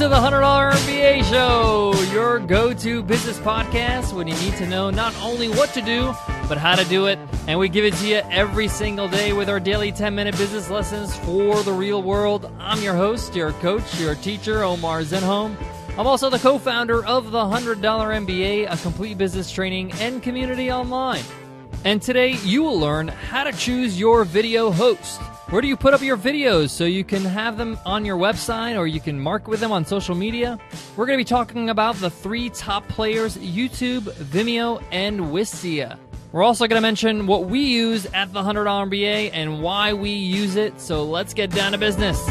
the $100 MBA Show, your go-to business podcast when you need to know not only what to do, but how to do it. And we give it to you every single day with our daily 10-minute business lessons for the real world. I'm your host, your coach, your teacher, Omar Zenhom. I'm also the co-founder of the $100 MBA, a complete business training and community online. And today you will learn how to choose your video host. Where do you put up your videos so you can have them on your website or you can market with them on social media? We're going to be talking about the 3 top players, YouTube, Vimeo, and Wistia. We're also going to mention what we use at the $100 MBA and why we use it. So let's get down to business.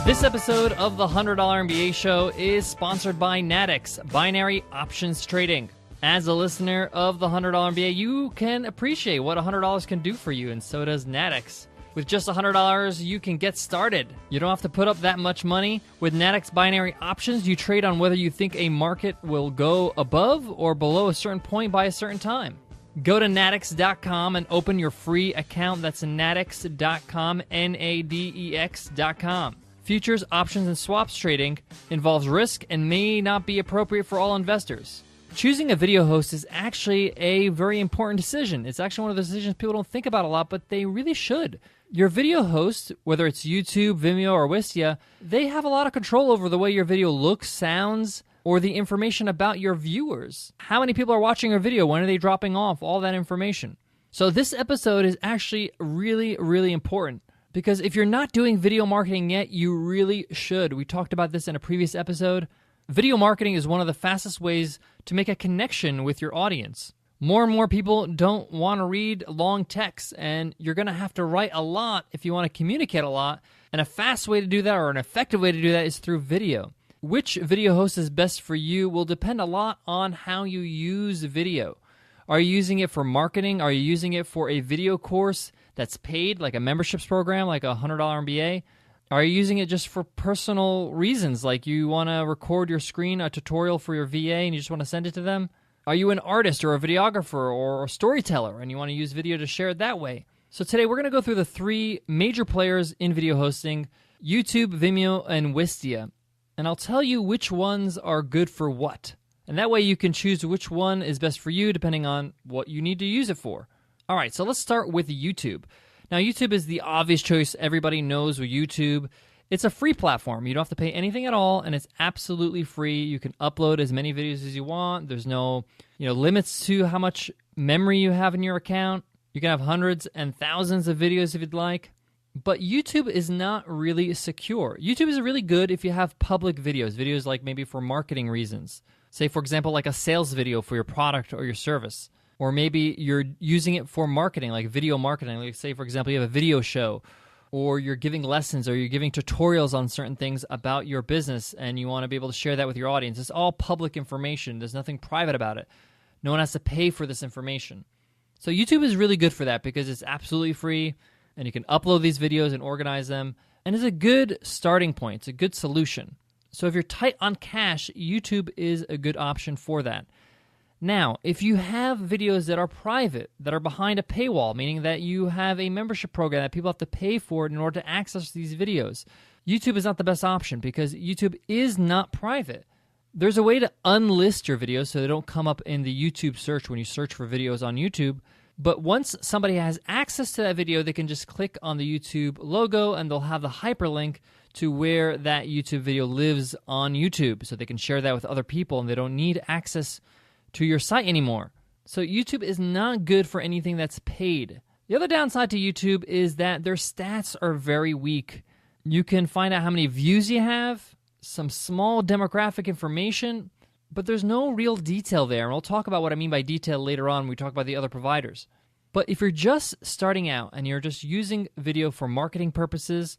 This episode of the $100 MBA Show is sponsored by Nadex, Binary Options Trading. As a listener of the $100 MBA, you can appreciate what $100 can do for you, and so does Nadex. With just $100, you can get started. You don't have to put up that much money. With Nadex Binary Options, you trade on whether you think a market will go above or below a certain point by a certain time. Go to Nadex.com and open your free account. That's Nadex.com, Nadex.com. Futures, options, and swaps trading involves risk and may not be appropriate for all investors. Choosing a video host is actually a very important decision. It's actually one of those decisions people don't think about a lot, but they really should. Your video host, whether it's YouTube, Vimeo, or Wistia, they have a lot of control over the way your video looks, sounds, or the information about your viewers. How many people are watching your video? When are they dropping off? All that information. So this episode is actually really, really important. Because if you're not doing video marketing yet, you really should. We talked about this in a previous episode. Video marketing is one of the fastest ways to make a connection with your audience. More and more people don't want to read long texts, and you're going to have to write a lot if you want to communicate a lot. And a fast way to do that, or an effective way to do that, is through video. Which video host is best for you will depend a lot on how you use video. Are you using it for marketing? Are you using it for a video course that's paid, like a memberships program, like a $100 MBA? Are you using it just for personal reasons, like you want to record your screen, a tutorial for your VA, and you just want to send it to them? Are you an artist or a videographer or a storyteller, and you want to use video to share it that way? So today we're going to go through the 3 major players in video hosting, YouTube, Vimeo, and Wistia. And I'll tell you which ones are good for what. And that way you can choose which one is best for you depending on what you need to use it for. All right, so let's start with YouTube. Now, YouTube is the obvious choice. Everybody knows with YouTube. It's a free platform. You don't have to pay anything at all, and it's absolutely free. You can upload as many videos as you want. There's no, limits to how much memory you have in your account. You can have hundreds and thousands of videos if you'd like. But YouTube is not really secure. YouTube is really good if you have public videos like maybe for marketing reasons. Say, for example, like a sales video for your product or your service. Or maybe you're using it for marketing, like video marketing. Like say, for example, you have a video show, or you're giving lessons, or you're giving tutorials on certain things about your business, and you want to be able to share that with your audience. It's all public information. There's nothing private about it. No one has to pay for this information. So YouTube is really good for that because it's absolutely free, and you can upload these videos and organize them, and it's a good starting point. It's a good solution. So if you're tight on cash, YouTube is a good option for that. Now, if you have videos that are private, that are behind a paywall, meaning that you have a membership program that people have to pay for in order to access these videos, YouTube is not the best option because YouTube is not private. There's a way to unlist your videos so they don't come up in the YouTube search when you search for videos on YouTube. But once somebody has access to that video, they can just click on the YouTube logo and they'll have the hyperlink to where that YouTube video lives on YouTube so they can share that with other people and they don't need access to your site anymore. So YouTube is not good for anything that's paid. The other downside to YouTube is that their stats are very weak. You can find out how many views you have, some small demographic information, but there's no real detail there. And we'll talk about what I mean by detail later on when we talk about the other providers. But if you're just starting out and you're just using video for marketing purposes,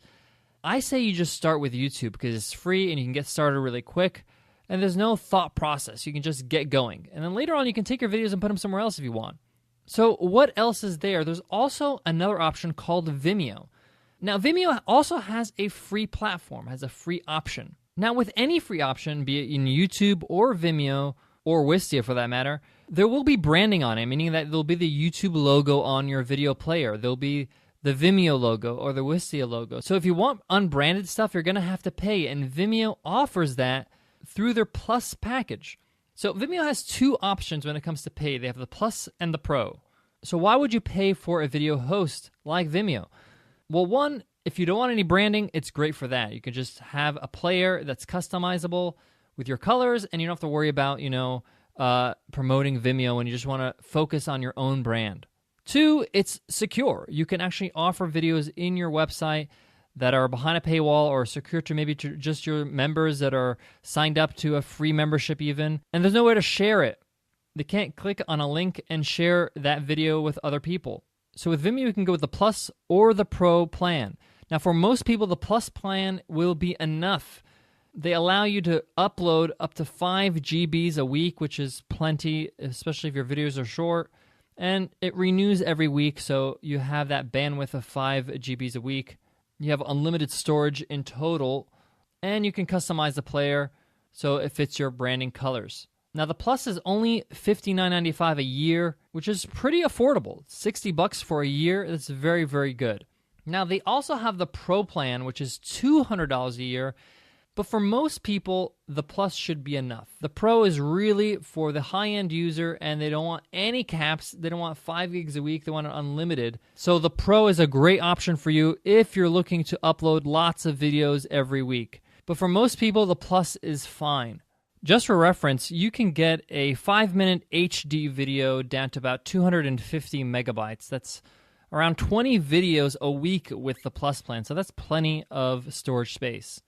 I say you just start with YouTube because it's free and you can get started really quick. And there's no thought process. You can just get going. And then later on, you can take your videos and put them somewhere else if you want. So what else is there? There's also another option called Vimeo. Now, Vimeo also has a free platform, has a free option. Now, with any free option, be it in YouTube or Vimeo or Wistia for that matter, there will be branding on it, meaning that there'll be the YouTube logo on your video player. There'll be the Vimeo logo or the Wistia logo. So if you want unbranded stuff, you're going to have to pay, and Vimeo offers that through their Plus package. So Vimeo has two options when it comes to pay. They have the Plus and the Pro. So why would you pay for a video host like Vimeo? Well, one, if you don't want any branding, it's great for that. You can just have a player that's customizable with your colors, and you don't have to worry about, promoting Vimeo when you just want to focus on your own brand. Two, it's secure. You can actually offer videos in your website that are behind a paywall or secure to maybe just your members that are signed up to a free membership even. And there's no way to share it. They can't click on a link and share that video with other people. So with Vimeo, you can go with the Plus or the Pro plan. Now, for most people, the Plus plan will be enough. They allow you to upload up to 5 GBs a week, which is plenty, especially if your videos are short. And it renews every week, so you have that bandwidth of 5 GBs a week. You have unlimited storage in total, and you can customize the player so it fits your branding colors. Now, the Plus is only $59.95 a year, which is pretty affordable. $60 for a year. That's very, very good. Now, they also have the Pro plan, which is $200 a year. But for most people, the Plus should be enough. The Pro is really for the high-end user, and they don't want any caps. They don't want 5 gigs a week. They want it unlimited. So the Pro is a great option for you if you're looking to upload lots of videos every week. But for most people, the Plus is fine. Just for reference, you can get a 5-minute HD video down to about 250 megabytes. That's around 20 videos a week with the Plus plan. So that's plenty of storage space.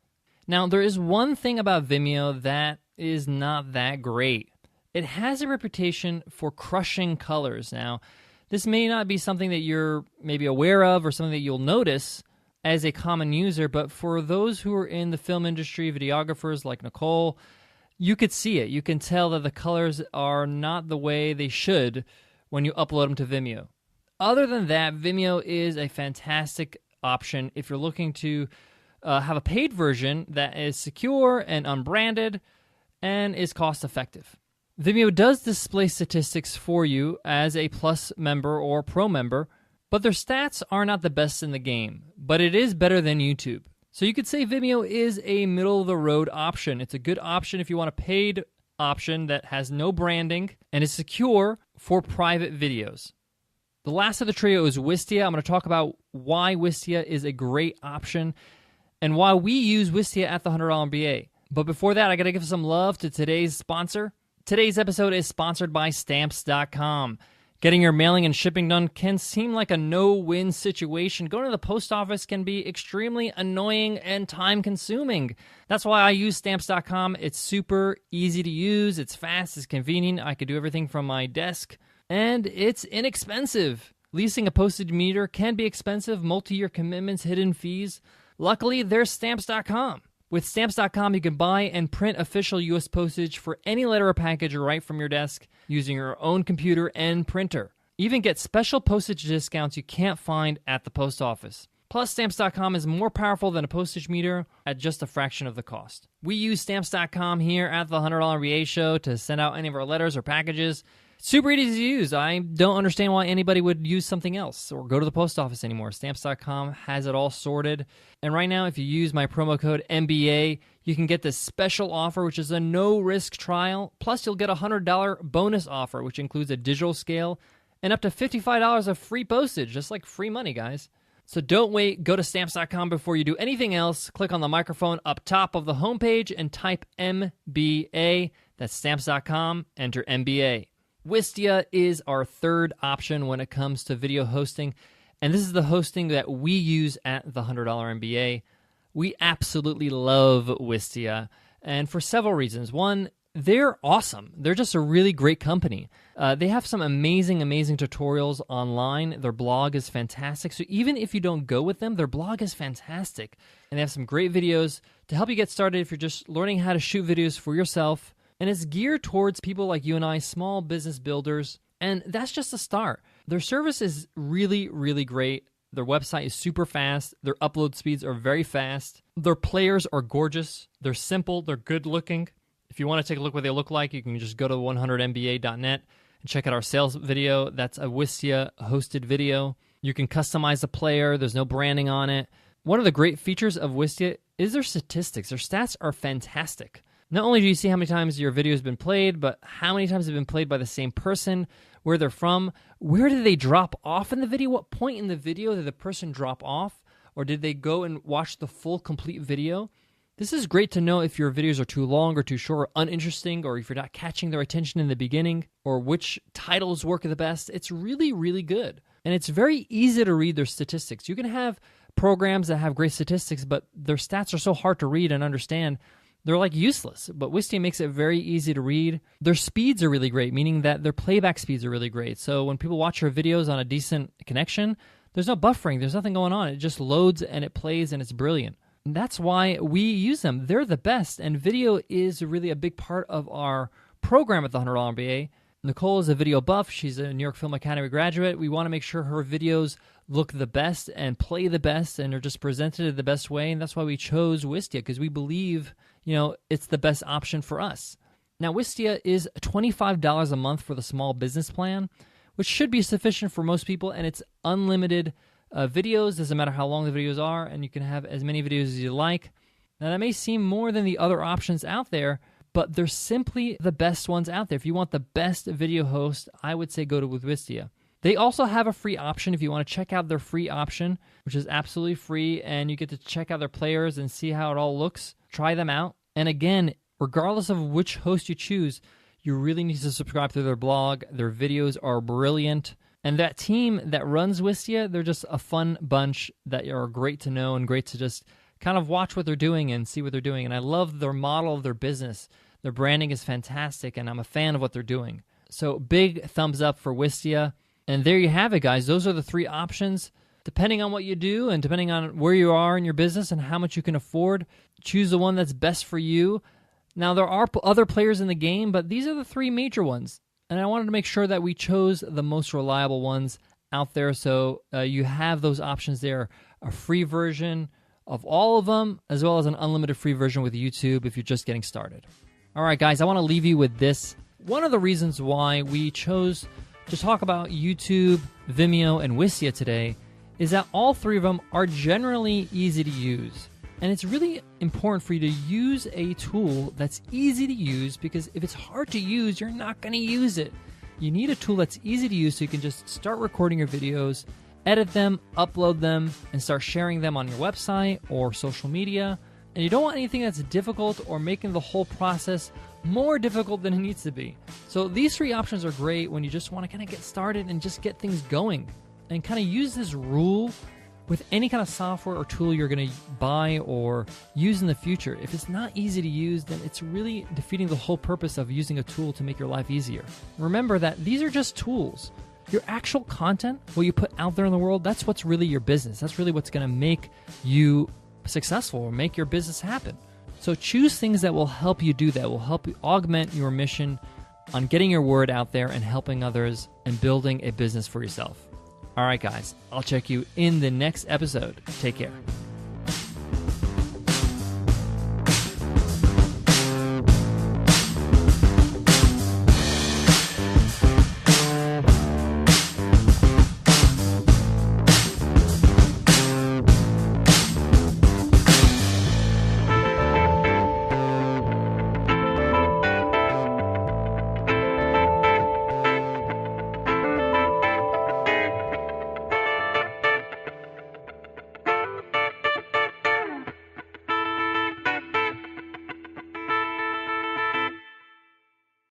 Now, there is one thing about Vimeo that is not that great. It has a reputation for crushing colors. Now, this may not be something that you're maybe aware of or something that you'll notice as a common user, but for those who are in the film industry, videographers like Nicole, you could see it. You can tell that the colors are not the way they should when you upload them to Vimeo. Other than that, Vimeo is a fantastic option if you're looking to have a paid version that is secure and unbranded and is cost-effective. Vimeo does display statistics for you as a Plus member or Pro member, but their stats are not the best in the game, but it is better than YouTube. So you could say Vimeo is a middle-of-the-road option. It's a good option if you want a paid option that has no branding and is secure for private videos. The last of the trio is Wistia. I'm going to talk about why Wistia is a great option and why we use Wistia at the $100 MBA. But before that, I got to give some love to today's sponsor. Today's episode is sponsored by Stamps.com. Getting your mailing and shipping done can seem like a no-win situation. Going to the post office can be extremely annoying and time-consuming. That's why I use Stamps.com. It's super easy to use. It's fast. It's convenient. I can do everything from my desk. And it's inexpensive. Leasing a postage meter can be expensive. Multi-year commitments, hidden fees. Luckily, there's Stamps.com. With Stamps.com, you can buy and print official U.S. postage for any letter or package right from your desk using your own computer and printer. Even get special postage discounts you can't find at the post office. Plus, Stamps.com is more powerful than a postage meter at just a fraction of the cost. We use Stamps.com here at the $100 MBA show to send out any of our letters or packages. Super easy to use. I don't understand why anybody would use something else or go to the post office anymore. Stamps.com has it all sorted. And right now, if you use my promo code MBA, you can get this special offer, which is a no-risk trial. Plus, you'll get a $100 bonus offer, which includes a digital scale and up to $55 of free postage, just like free money, guys. So don't wait. Go to Stamps.com before you do anything else. Click on the microphone up top of the homepage and type MBA. That's Stamps.com. Enter MBA. Wistia is our third option when it comes to video hosting, and this is the hosting that we use at the $100 MBA. We absolutely love Wistia, and for several reasons. One, they're awesome. They're just a really great company. They have some amazing tutorials online. Their blog is fantastic, so even if you don't go with them, their blog is fantastic, and they have some great videos to help you get started if you're just learning how to shoot videos for yourself. And it's geared towards people like you and I, small business builders, and that's just a start. Their service is really, really great. Their website is super fast. Their upload speeds are very fast. Their players are gorgeous. They're simple. They're good looking. If you want to take a look what they look like, you can just go to 100mba.net and check out our sales video. That's a Wistia hosted video. You can customize the player. There's no branding on it. One of the great features of Wistia is their statistics. Their stats are fantastic. Not only do you see how many times your video has been played, but how many times it's been played by the same person, where they're from, where did they drop off in the video, what point in the video did the person drop off, or did they go and watch the full complete video? This is great to know if your videos are too long or too short or uninteresting, or if you're not catching their attention in the beginning, or which titles work the best. It's really, really good. And it's very easy to read their statistics. You can have programs that have great statistics, but their stats are so hard to read and understand, they're like useless. But Wistia makes it very easy to read. Their speeds are really great, meaning that their playback speeds are really great. So when people watch your videos on a decent connection, there's no buffering, there's nothing going on. It just loads and it plays and it's brilliant. And that's why we use them. They're the best. And video is really a big part of our program at the $100 MBA. Nicole is a video buff. She's a New York Film Academy graduate. We want to make sure her videos look the best and play the best and are just presented the best way. And that's why we chose Wistia, because we believe, it's the best option for us. Now, Wistia is $25 a month for the small business plan, which should be sufficient for most people. And it's unlimited videos. Doesn't matter how long the videos are. And you can have as many videos as you like. Now, that may seem more than the other options out there, but they're simply the best ones out there. If you want the best video host, I would say go with Wistia. They also have a free option if you want to check out their free option, which is absolutely free, and you get to check out their players and see how it all looks. Try them out. And again, regardless of which host you choose, you really need to subscribe to their blog. Their videos are brilliant. And that team that runs Wistia, they're just a fun bunch that are great to know and great to just kind of watch what they're doing and see what they're doing. And I love their model of their business. Their branding is fantastic, and I'm a fan of what they're doing. So big thumbs up for Wistia. And there you have it, guys. Those are the three options. Depending on what you do and depending on where you are in your business and how much you can afford, choose the one that's best for you. Now, there are other players in the game, but these are the three major ones. And I wanted to make sure that we chose the most reliable ones out there. So you have those options there, a free version of all of them, as well as an unlimited free version with YouTube if you're just getting started. All right, guys, I want to leave you with this. One of the reasons why we chose to talk about YouTube, Vimeo, and Wistia today is that all three of them are generally easy to use. And it's really important for you to use a tool that's easy to use, because if it's hard to use, you're not going to use it. You need a tool that's easy to use so you can just start recording your videos, edit them, upload them, and start sharing them on your website or social media. And you don't want anything that's difficult or making the whole process more difficult than it needs to be. So these three options are great when you just want to kind of get started and just get things going. And kind of use this rule with any kind of software or tool you're going to buy or use in the future. If it's not easy to use, then it's really defeating the whole purpose of using a tool to make your life easier. Remember that these are just tools. Your actual content, what you put out there in the world, that's what's really your business. That's really what's going to make you successful or make your business happen. So choose things that will help you do that, will help you augment your mission on getting your word out there and helping others and building a business for yourself. All right, guys, I'll check you in the next episode. Take care.